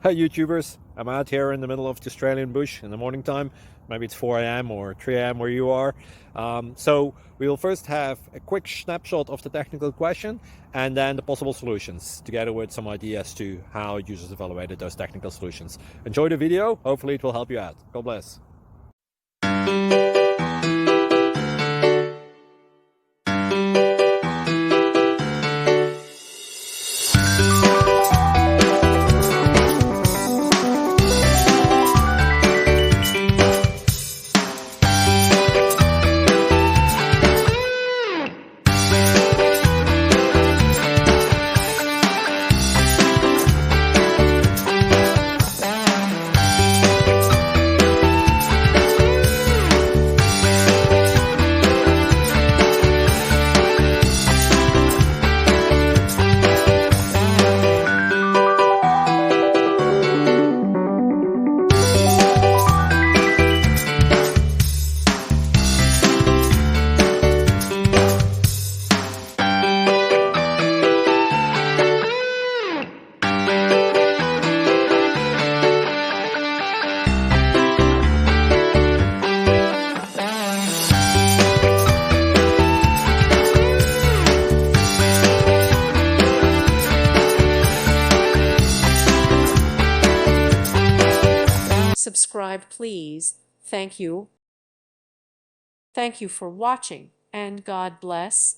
Hi YouTubers, I'm out here in the middle of the Australian bush in the morning time. Maybe it's 4 a.m. or 3 a.m. where you are. So we will first have a quick snapshot of the technical question and then the possible solutions, together with some ideas to how users evaluated those technical solutions. Enjoy the video, hopefully it will help you out. God bless. Subscribe, please. Thank you. Thank you for watching, and God bless.